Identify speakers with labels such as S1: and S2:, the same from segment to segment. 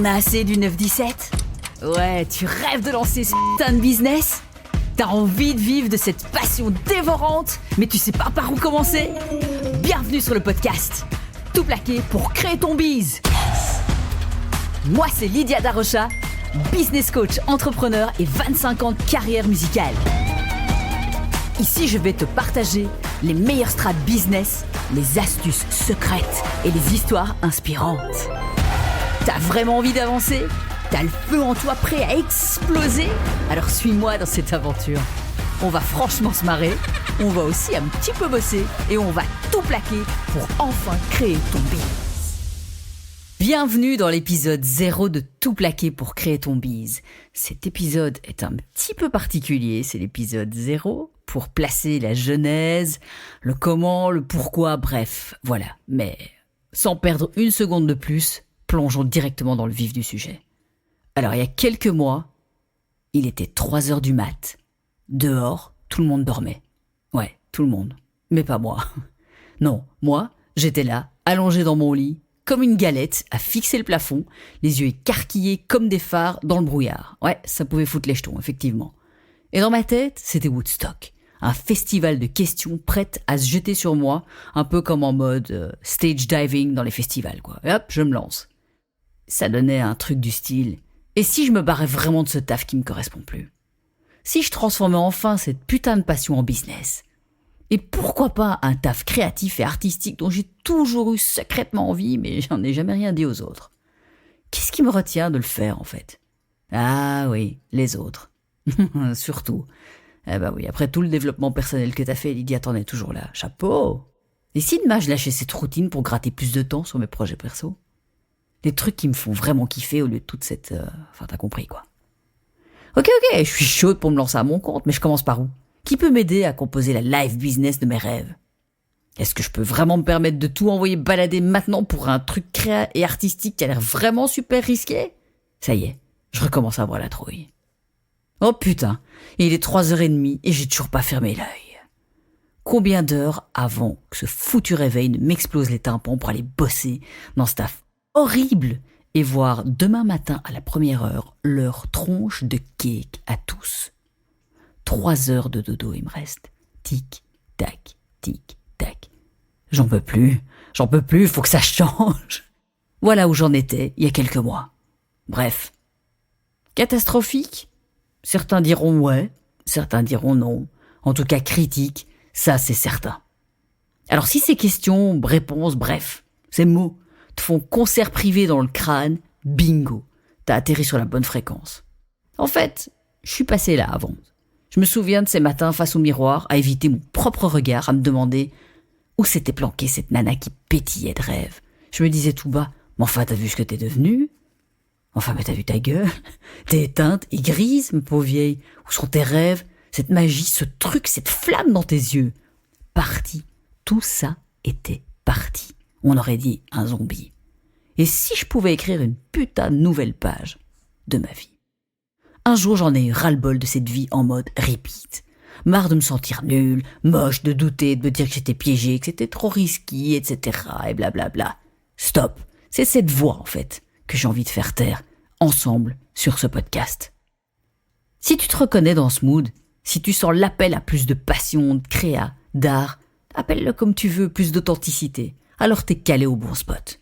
S1: T'en as assez du 9-17 ? Ouais, tu rêves de lancer ce putain de business ? T'as envie de vivre de cette passion dévorante, mais tu sais pas par où commencer ? Bienvenue sur le podcast Tout plaquer pour créer ton biz. Moi, c'est Lydia Darocha, business coach, entrepreneur et 25 ans de carrière musicale. Ici, je vais te partager les meilleures strates business, les astuces secrètes et les histoires inspirantes. T'as vraiment envie d'avancer ? T'as le feu en toi prêt à exploser ? Alors suis-moi dans cette aventure. On va franchement se marrer, on va aussi un petit peu bosser et on va tout plaquer pour enfin créer ton biz. Bienvenue dans l'épisode 0 de Tout plaquer pour créer ton biz. Cet épisode est un petit peu particulier, c'est l'épisode 0 pour placer la genèse, le comment, le pourquoi, bref, voilà. Mais sans perdre une seconde de plus, plongeons directement dans le vif du sujet. Alors, il y a quelques mois, il était 3h du mat. Dehors, tout le monde dormait. Ouais, tout le monde. Mais pas moi. Non, moi, j'étais là, allongé dans mon lit, comme une galette, à fixer le plafond, les yeux écarquillés comme des phares dans le brouillard. Ouais, ça pouvait foutre les jetons, effectivement. Et dans ma tête, c'était Woodstock. Un festival de questions prêtes à se jeter sur moi, un peu comme en mode stage diving dans les festivals, quoi. Et hop, je me lance. Ça donnait un truc du style... Et si je me barrais vraiment de ce taf qui me correspond plus ? Si je transformais enfin cette putain de passion en business ? Et pourquoi pas un taf créatif et artistique dont j'ai toujours eu secrètement envie, mais j'en ai jamais rien dit aux autres ? Qu'est-ce qui me retient de le faire, en fait ? Ah oui, les autres. Surtout. Eh ben oui, après tout le développement personnel que t'as fait, Lydia, t'en es toujours là. Chapeau ! Et si demain je lâchais cette routine pour gratter plus de temps sur mes projets perso ? Les trucs qui me font vraiment kiffer au lieu de toute cette... Enfin, t'as compris, quoi. Ok, je suis chaude pour me lancer à mon compte, mais je commence par où ? Qui peut m'aider à composer la life business de mes rêves ? Est-ce que je peux vraiment me permettre de tout envoyer balader maintenant pour un truc créa et artistique qui a l'air vraiment super risqué ? Ça y est, je recommence à avoir la trouille. Oh putain, il est 3h30 et j'ai toujours pas fermé l'œil. Combien d'heures avant que ce foutu réveil ne m'explose les tympans pour aller bosser dans ce taf horrible et voir demain matin à la première heure leur tronche de cake à tous. 3 heures de dodo il me reste. Tic, tac, tic, tac. J'en peux plus, faut que ça change. Voilà où j'en étais il y a quelques mois. Bref. Catastrophique ? Certains diront ouais, certains diront non. En tout cas critique, ça c'est certain. Alors si ces questions, réponses, bref, ces mots te font concert privé dans le crâne, bingo, t'as atterri sur la bonne fréquence. En fait, je suis passé là avant. Je me souviens de ces matins face au miroir, à éviter mon propre regard, à me demander où s'était planquée cette nana qui pétillait de rêve. Je me disais tout bas, mais enfin t'as vu ce que t'es devenue ? Enfin mais t'as vu ta gueule ? T'es éteinte et grise, ma pauvre vieille. Où sont tes rêves ? Cette magie, ce truc, cette flamme dans tes yeux ? Parti. Tout ça était parti. On aurait dit un zombie. Et si je pouvais écrire une putain de nouvelle page de ma vie ? Un jour, j'en ai eu ras-le-bol de cette vie en mode repeat. Marre de me sentir nulle, moche, de douter, de me dire que j'étais piégée, que c'était trop risqué, etc. et blablabla. Stop. C'est cette voix, en fait, que j'ai envie de faire taire, ensemble, sur ce podcast. Si tu te reconnais dans ce mood, si tu sens l'appel à plus de passion, de créa, d'art, appelle-le comme tu veux, plus d'authenticité. Alors t'es calé au bon spot.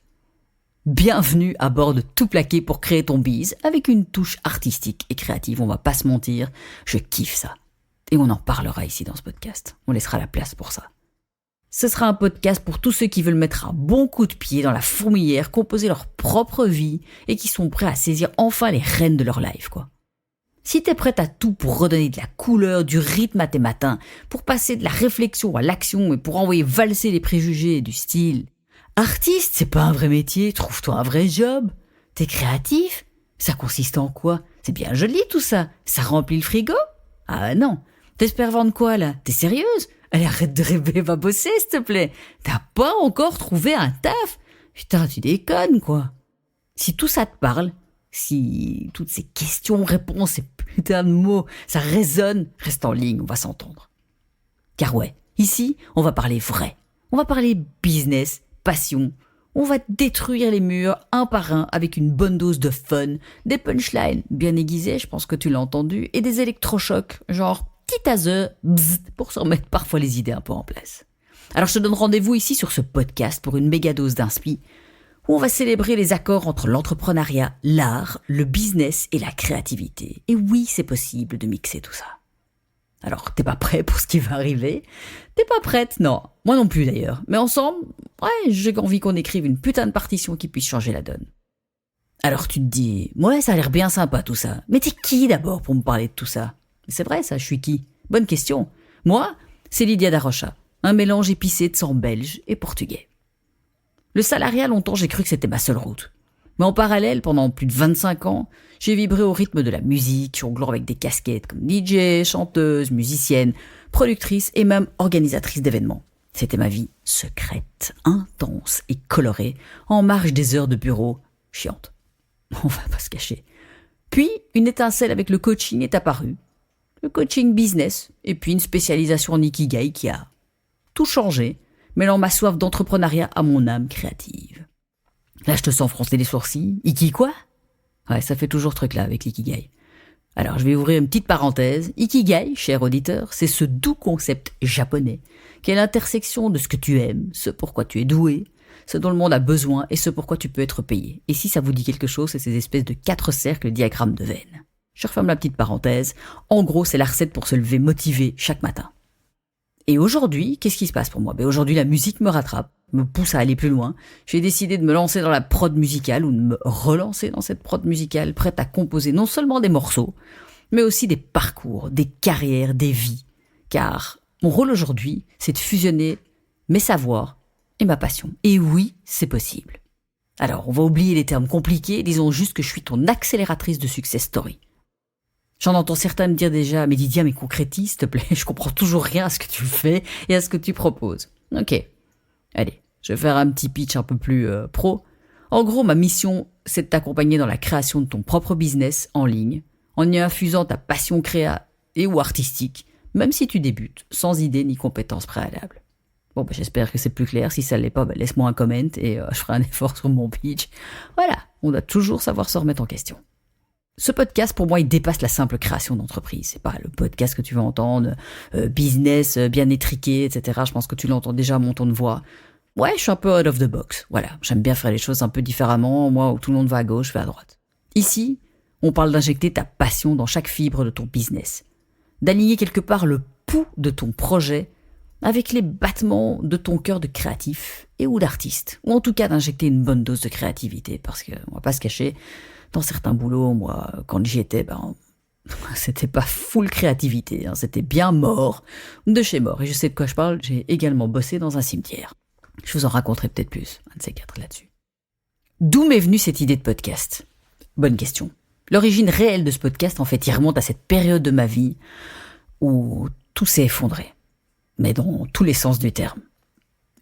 S1: Bienvenue à bord de Tout plaquer pour créer ton biz avec une touche artistique et créative, on va pas se mentir, je kiffe ça. Et on en parlera ici dans ce podcast, on laissera la place pour ça. Ce sera un podcast pour tous ceux qui veulent mettre un bon coup de pied dans la fourmilière, composer leur propre vie et qui sont prêts à saisir enfin les rênes de leur life, quoi. Si t'es prête à tout pour redonner de la couleur, du rythme à tes matins, pour passer de la réflexion à l'action et pour envoyer valser les préjugés du style « Artiste, c'est pas un vrai métier, trouve-toi un vrai job. T'es créatif ? Ça consiste en quoi ? C'est bien joli tout ça, ça remplit le frigo ? Ah non, t'espères vendre quoi là ? T'es sérieuse ? Allez, arrête de rêver, va bosser s'il te plaît. T'as pas encore trouvé un taf ? Putain, tu déconnes quoi. Si tout ça te parle, si toutes ces questions, réponses, ces putains de mots, ça résonne, reste en ligne, on va s'entendre. Car ouais, ici, on va parler vrai. On va parler business, passion. On va détruire les murs un par un avec une bonne dose de fun, des punchlines bien aiguisées, je pense que tu l'as entendu, et des électrochocs, genre petit taser, bzzz, pour se remettre parfois les idées un peu en place. Alors je te donne rendez-vous ici sur ce podcast pour une méga dose d'inspi, où on va célébrer les accords entre l'entrepreneuriat, l'art, le business et la créativité. Et oui, c'est possible de mixer tout ça. Alors, t'es pas prêt pour ce qui va arriver? T'es pas prête? Non. Moi non plus d'ailleurs. Mais ensemble, j'ai envie qu'on écrive une putain de partition qui puisse changer la donne. Alors tu te dis, ouais, ça a l'air bien sympa tout ça. Mais t'es qui d'abord pour me parler de tout ça? C'est vrai ça, je suis qui? Bonne question. Moi, c'est Lydia Darocha. Un mélange épicé de sang belge et portugais. Le salariat, longtemps, j'ai cru que c'était ma seule route. Mais en parallèle, pendant plus de 25 ans, j'ai vibré au rythme de la musique, jonglant avec des casquettes comme DJ, chanteuse, musicienne, productrice et même organisatrice d'événements. C'était ma vie secrète, intense et colorée, en marge des heures de bureau chiantes. On va pas se cacher. Puis, une étincelle avec le coaching est apparue. Le coaching business, et puis une spécialisation en Ikigai qui a tout changé, mêlant ma soif d'entrepreneuriat à mon âme créative. Là, je te sens froncer les sourcils. Iki quoi? Ouais, ça fait toujours truc là avec l'Ikigai. Alors, je vais ouvrir une petite parenthèse. Ikigai, cher auditeur, c'est ce doux concept japonais qui est l'intersection de ce que tu aimes, ce pourquoi tu es doué, ce dont le monde a besoin et ce pourquoi tu peux être payé. Et si ça vous dit quelque chose, c'est ces espèces de 4 cercles diagrammes de veines. Je referme la petite parenthèse. En gros, c'est la recette pour se lever motivé chaque matin. Et aujourd'hui, qu'est-ce qui se passe pour moi? Aujourd'hui, la musique me rattrape, me pousse à aller plus loin. J'ai décidé de me lancer dans la prod musicale ou de me relancer dans cette prod musicale, prête à composer non seulement des morceaux, mais aussi des parcours, des carrières, des vies. Car mon rôle aujourd'hui, c'est de fusionner mes savoirs et ma passion. Et oui, c'est possible. Alors, on va oublier les termes compliqués, disons juste que je suis ton accélératrice de success story. J'en entends certains me dire déjà, mais Lydia, mais concrétise, s'il te plaît, je comprends toujours rien à ce que tu fais et à ce que tu proposes. Ok, allez, je vais faire un petit pitch un peu plus pro. En gros, ma mission, c'est de t'accompagner dans la création de ton propre business en ligne, en y infusant ta passion créa et ou artistique, même si tu débutes, sans idée ni compétences préalables. Bon, j'espère que c'est plus clair. Si ça ne l'est pas, laisse-moi un comment et je ferai un effort sur mon pitch. Voilà, on doit toujours savoir se remettre en question. Ce podcast, pour moi, il dépasse la simple création d'entreprise. C'est pas le podcast que tu vas entendre, business bien étriqué, etc. Je pense que tu l'entends déjà à mon ton de voix. Ouais, je suis un peu out of the box. Voilà, j'aime bien faire les choses un peu différemment. Moi, où tout le monde va à gauche, je vais à droite. Ici, on parle d'injecter ta passion dans chaque fibre de ton business. D'aligner quelque part le pouls de ton projet avec les battements de ton cœur de créatif et ou d'artiste. Ou en tout cas, d'injecter une bonne dose de créativité. Parce que, on va pas se cacher, dans certains boulots, moi, quand j'y étais, c'était pas full créativité, c'était bien mort, de chez mort. Et je sais de quoi je parle, j'ai également bossé dans un cimetière. Je vous en raconterai peut-être plus, un de ces 4 là-dessus. D'où m'est venue cette idée de podcast? Bonne question. L'origine réelle de ce podcast, en fait, il remonte à cette période de ma vie où tout s'est effondré. Mais dans tous les sens du terme.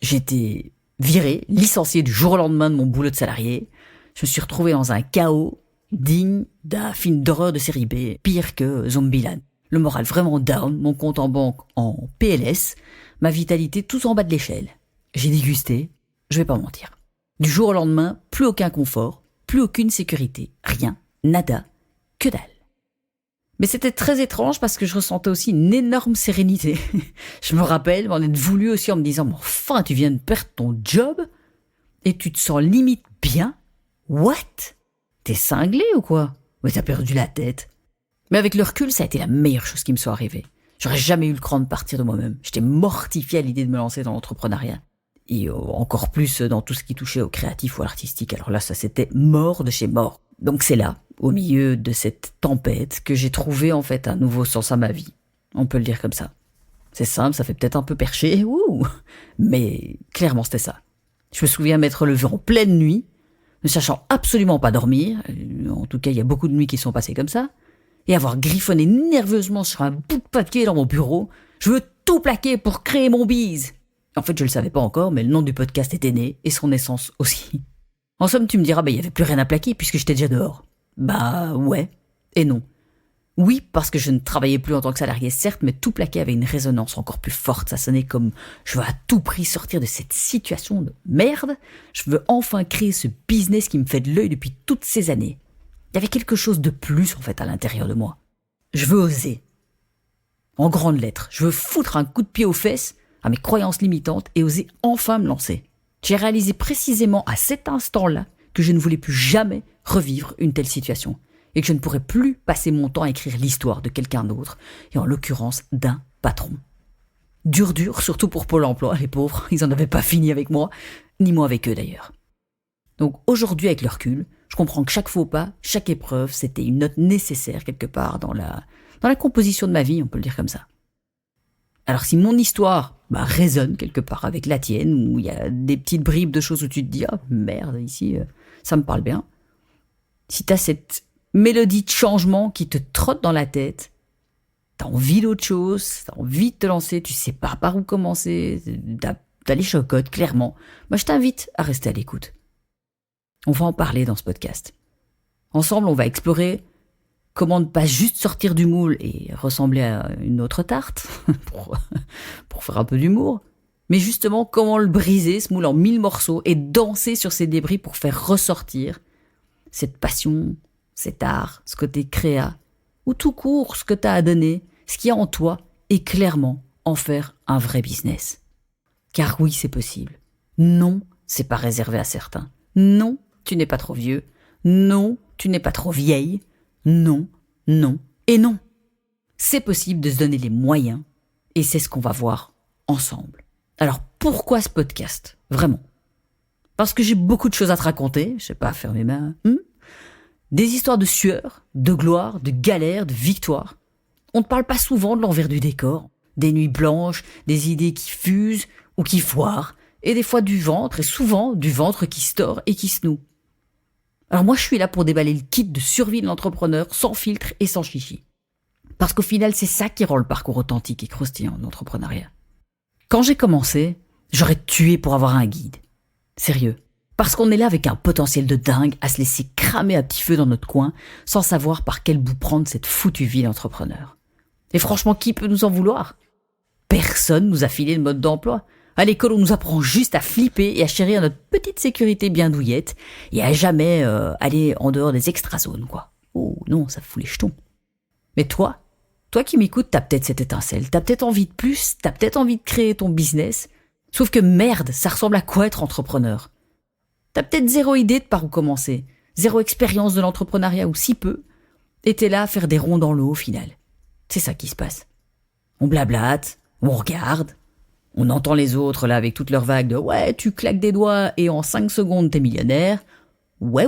S1: J'étais viré, licencié du jour au lendemain de mon boulot de salarié. Je me suis retrouvé dans un chaos digne d'un film d'horreur de série B, pire que Zombieland. Le moral vraiment down, mon compte en banque en PLS, ma vitalité tout en bas de l'échelle. J'ai dégusté, je vais pas mentir. Du jour au lendemain, plus aucun confort, plus aucune sécurité, rien, nada, que dalle. Mais c'était très étrange parce que je ressentais aussi une énorme sérénité. Je me rappelle m'en être voulu aussi en me disant « Enfin, tu viens de perdre ton job et tu te sens limite bien ? What ? T'es cinglé ou quoi ? Ouais, t'as perdu la tête. » Mais avec le recul, ça a été la meilleure chose qui me soit arrivée. J'aurais jamais eu le cran de partir de moi-même. J'étais mortifié à l'idée de me lancer dans l'entrepreneuriat. Et encore plus dans tout ce qui touchait au créatif ou à l'artistique. Alors là, ça c'était mort de chez mort. Donc c'est là, au milieu de cette tempête, que j'ai trouvé en fait un nouveau sens à ma vie. On peut le dire comme ça. C'est simple, ça fait peut-être un peu perché, mais clairement c'était ça. Je me souviens m'être levé en pleine nuit, ne sachant absolument pas dormir, en tout cas il y a beaucoup de nuits qui sont passées comme ça, et avoir griffonné nerveusement sur un bout de papier dans mon bureau, je veux tout plaquer pour créer mon bise. En fait je le savais pas encore, mais le nom du podcast était né, et son essence aussi. En somme, tu me diras, il y avait plus rien à plaquer puisque j'étais déjà dehors. Ouais et non. Oui, parce que je ne travaillais plus en tant que salarié, certes, mais tout plaqué avait une résonance encore plus forte. Ça sonnait comme « je veux à tout prix sortir de cette situation de merde. Je veux enfin créer ce business qui me fait de l'œil depuis toutes ces années. » Il y avait quelque chose de plus, en fait, à l'intérieur de moi. Je veux oser. En grandes lettres, je veux foutre un coup de pied aux fesses à mes croyances limitantes et oser enfin me lancer. J'ai réalisé précisément à cet instant-là que je ne voulais plus jamais revivre une telle situation. Et que je ne pourrais plus passer mon temps à écrire l'histoire de quelqu'un d'autre, et en l'occurrence d'un patron. Dur, surtout pour Pôle emploi, les pauvres, ils en avaient pas fini avec moi, ni moi avec eux d'ailleurs. Donc aujourd'hui, avec le recul, je comprends que chaque faux pas, chaque épreuve, c'était une note nécessaire quelque part dans la composition de ma vie, on peut le dire comme ça. Alors si mon histoire résonne quelque part avec la tienne, où il y a des petites bribes de choses où tu te dis « Ah merde, ici, ça me parle bien », si t'as cette mélodie de changement qui te trotte dans la tête, t'as envie d'autre chose, t'as envie de te lancer, tu sais pas par où commencer, t'as les chocottes, clairement. Moi, je t'invite à rester à l'écoute. On va en parler dans ce podcast. Ensemble, on va explorer comment ne pas juste sortir du moule et ressembler à une autre tarte, pour faire un peu d'humour, mais justement comment le briser, ce moule en 1000 morceaux, et danser sur ces débris pour faire ressortir cette passion, cet art, ce côté créa, ou tout court, ce que tu as à donner, ce qu'il y a en toi, et clairement en faire un vrai business. Car oui, c'est possible. Non, c'est pas réservé à certains. Non, tu n'es pas trop vieux. Non, tu n'es pas trop vieille. Non, non et non. C'est possible de se donner les moyens, et c'est ce qu'on va voir ensemble. Alors pourquoi ce podcast ? Vraiment. Parce que j'ai beaucoup de choses à te raconter, je sais pas, faire mes mains. Des histoires de sueur, de gloire, de galère, de victoire. On ne parle pas souvent de l'envers du décor, des nuits blanches, des idées qui fusent ou qui foirent, et des fois du ventre, et souvent du ventre qui se tord et qui se noue. Alors moi je suis là pour déballer le kit de survie de l'entrepreneur, sans filtre et sans chichi. Parce qu'au final c'est ça qui rend le parcours authentique et croustillant de l'entrepreneuriat. Quand j'ai commencé, j'aurais tué pour avoir un guide. Sérieux. Parce qu'on est là avec un potentiel de dingue à se laisser cramer à petit feu dans notre coin sans savoir par quel bout prendre cette foutue vie d'entrepreneur. Et franchement, qui peut nous en vouloir ? Personne nous a filé le mode d'emploi. À l'école, on nous apprend juste à flipper et à chérir notre petite sécurité bien douillette et à jamais aller en dehors des extra-zones, quoi. Oh non, ça fout les jetons. Mais toi qui m'écoutes, t'as peut-être cette étincelle, t'as peut-être envie de plus, t'as peut-être envie de créer ton business. Sauf que merde, ça ressemble à quoi être entrepreneur ? T'as peut-être zéro idée de par où commencer, zéro expérience de l'entrepreneuriat ou si peu, et t'es là à faire des ronds dans l'eau au final. C'est ça qui se passe. On blablate, on regarde, on entend les autres là avec toutes leurs vagues de « ouais, tu claques des doigts et en 5 secondes t'es millionnaire ». Ouais.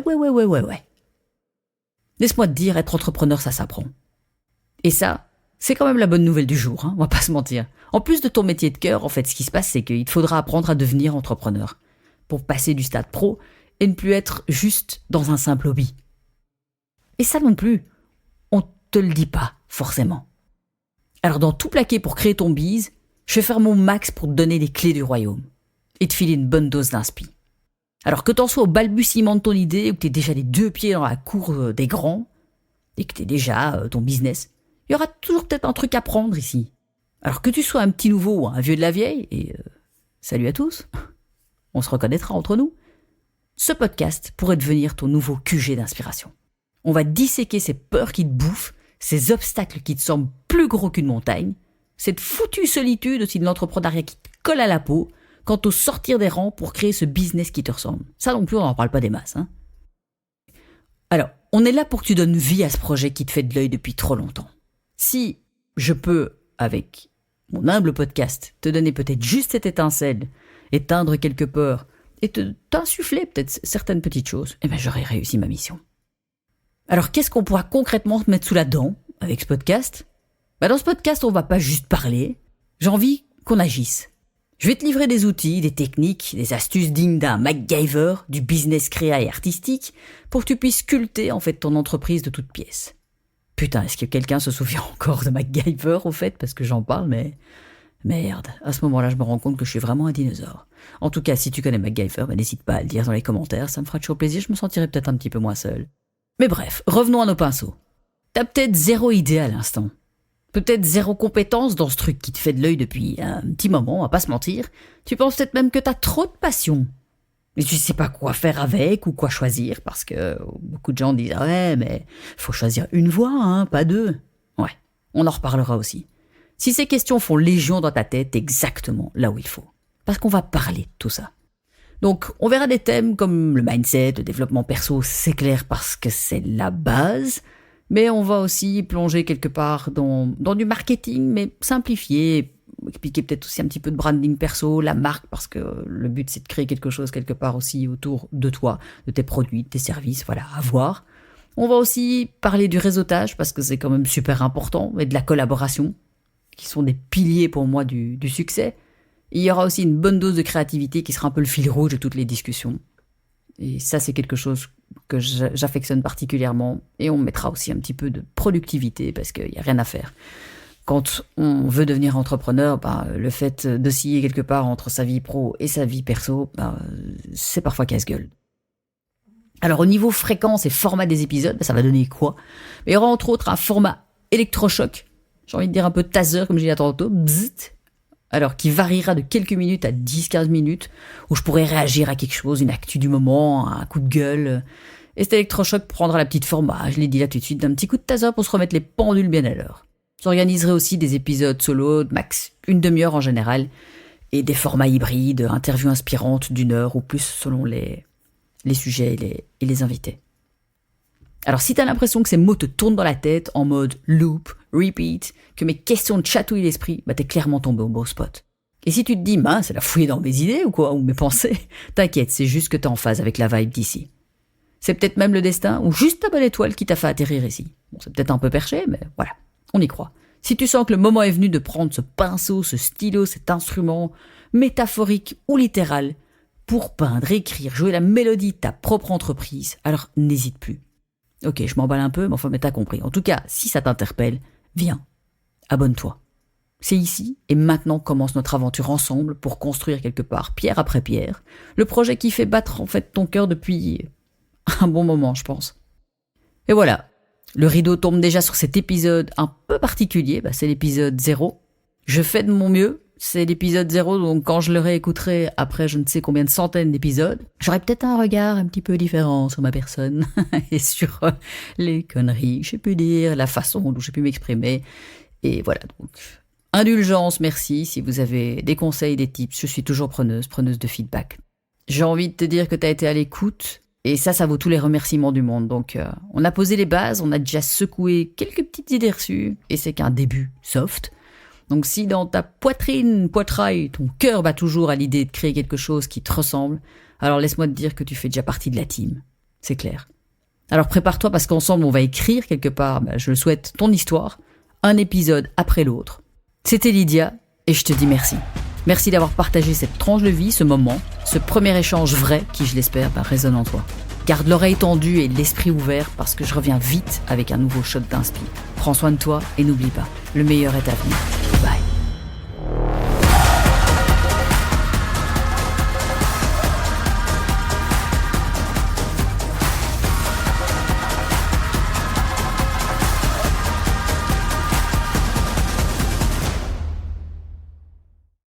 S1: Laisse-moi te dire, être entrepreneur, ça s'apprend. Et ça, c'est quand même la bonne nouvelle du jour, on va pas se mentir. En plus de ton métier de cœur, en fait, ce qui se passe, c'est qu'il te faudra apprendre à devenir entrepreneur pour passer du stade pro et ne plus être juste dans un simple hobby. Et ça non plus, on te le dit pas, forcément. Alors dans tout plaquer pour créer ton bise, je vais faire mon max pour te donner les clés du royaume et te filer une bonne dose d'inspi. Alors que t'en sois au balbutiement de ton idée ou que t'aies déjà les 2 pieds dans la cour des grands et que t'aies déjà ton business, il y aura toujours peut-être un truc à prendre ici. Alors que tu sois un petit nouveau ou un vieux de la vieille, et salut à tous, on se reconnaîtra entre nous, ce podcast pourrait devenir ton nouveau QG d'inspiration. On va disséquer ces peurs qui te bouffent, ces obstacles qui te semblent plus gros qu'une montagne, cette foutue solitude aussi de l'entrepreneuriat qui te colle à la peau, quant au sortir des rangs pour créer ce business qui te ressemble. Ça non plus, on n'en parle pas des masses. Alors, on est là pour que tu donnes vie à ce projet qui te fait de l'œil depuis trop longtemps. Si je peux, avec mon humble podcast, te donner peut-être juste cette étincelle, éteindre quelques peurs et t'insuffler peut-être certaines petites choses, j'aurais réussi ma mission. Alors qu'est-ce qu'on pourra concrètement te mettre sous la dent avec ce podcast ? Dans ce podcast, on va pas juste parler, j'ai envie qu'on agisse. Je vais te livrer des outils, des techniques, des astuces dignes d'un MacGyver, du business créa et artistique, pour que tu puisses sculpter en fait ton entreprise de toutes pièces. Putain, est-ce que quelqu'un se souvient encore de MacGyver au fait ? Parce que j'en parle, mais merde, à ce moment-là, je me rends compte que je suis vraiment un dinosaure. En tout cas, si tu connais MacGyver, n'hésite pas à le dire dans les commentaires, ça me fera toujours plaisir, je me sentirai peut-être un petit peu moins seul. Mais bref, revenons à nos pinceaux. T'as peut-être zéro idée à l'instant. Peut-être zéro compétence dans ce truc qui te fait de l'œil depuis un petit moment, on va pas se mentir. Tu penses peut-être même que t'as trop de passion. Mais tu sais pas quoi faire avec ou quoi choisir, parce que beaucoup de gens disent « Ah ouais, mais faut choisir une voie, hein, pas deux. » Ouais, on en reparlera aussi. Si ces questions font légion dans ta tête, t'es exactement là où il faut. Parce qu'on va parler de tout ça. Donc, on verra des thèmes comme le mindset, le développement perso, c'est clair parce que c'est la base. Mais on va aussi plonger quelque part dans du marketing, mais simplifié, expliquer peut-être aussi un petit peu de branding perso, la marque, parce que le but c'est de créer quelque chose quelque part aussi autour de toi, de tes produits, de tes services, voilà, à voir. On va aussi parler du réseautage, parce que c'est quand même super important, et de la collaboration, qui sont des piliers pour moi du succès. Et il y aura aussi une bonne dose de créativité qui sera un peu le fil rouge de toutes les discussions. Et ça, c'est quelque chose que j'affectionne particulièrement. Et on mettra aussi un petit peu de productivité parce qu'il n'y a rien à faire. Quand on veut devenir entrepreneur, le fait d'osciller quelque part entre sa vie pro et sa vie perso, c'est parfois casse-gueule. Alors au niveau fréquence et format des épisodes, ça va donner quoi? Il y aura entre autres un format électrochoc. J'ai envie de dire un peu taser, comme je disais tantôt. Bzzzt. Alors, qui variera de quelques minutes à 10-15 minutes, où je pourrais réagir à quelque chose, une actu du moment, un coup de gueule. Et cet électrochoc prendra la petite forme, je l'ai dit là tout de suite, d'un petit coup de taser pour se remettre les pendules bien à l'heure. J'organiserai aussi des épisodes solo, de max une demi-heure en général, et des formats hybrides, interviews inspirantes d'1 heure ou plus selon les sujets et les invités. Alors si t'as l'impression que ces mots te tournent dans la tête en mode loop, repeat, que mes questions te chatouillent l'esprit, t'es clairement tombé au beau spot. Et si tu te dis, c'est la fouille dans mes idées ou quoi, ou mes pensées, t'inquiète, c'est juste que t'es en phase avec la vibe d'ici. C'est peut-être même le destin, ou juste ta bonne étoile qui t'a fait atterrir ici. Bon, c'est peut-être un peu perché, mais voilà, on y croit. Si tu sens que le moment est venu de prendre ce pinceau, ce stylo, cet instrument, métaphorique ou littéral, pour peindre, écrire, jouer la mélodie de ta propre entreprise, alors n'hésite plus. Ok, je m'emballe un peu, mais t'as compris. En tout cas, si ça t'interpelle, viens, abonne-toi. C'est ici et maintenant commence notre aventure ensemble pour construire quelque part, pierre après pierre, le projet qui fait battre en fait ton cœur depuis un bon moment, je pense. Et voilà, le rideau tombe déjà sur cet épisode un peu particulier, c'est l'épisode 0. Je fais de mon mieux. C'est l'épisode 0, donc quand je le réécouterai après je ne sais combien de centaines d'épisodes, j'aurai peut-être un regard un petit peu différent sur ma personne et sur les conneries, je peux dire, la façon dont j'ai pu m'exprimer. Et voilà, donc indulgence, merci. Si vous avez des conseils, des tips, je suis toujours preneuse de feedback. J'ai envie de te dire que tu as été à l'écoute, et ça vaut tous les remerciements du monde. Donc on a posé les bases, on a déjà secoué quelques petites idées reçues, et c'est qu'un début soft. Donc si dans ta poitrail, ton cœur bat toujours à l'idée de créer quelque chose qui te ressemble, alors laisse-moi te dire que tu fais déjà partie de la team. C'est clair. Alors prépare-toi parce qu'ensemble on va écrire quelque part, je le souhaite, ton histoire, un épisode après l'autre. C'était Lydia et je te dis merci. Merci d'avoir partagé cette tranche de vie, ce moment, ce premier échange vrai qui, je l'espère, résonne en toi. Garde l'oreille tendue et l'esprit ouvert parce que je reviens vite avec un nouveau shot d'inspi. Prends soin de toi et n'oublie pas, le meilleur est à venir.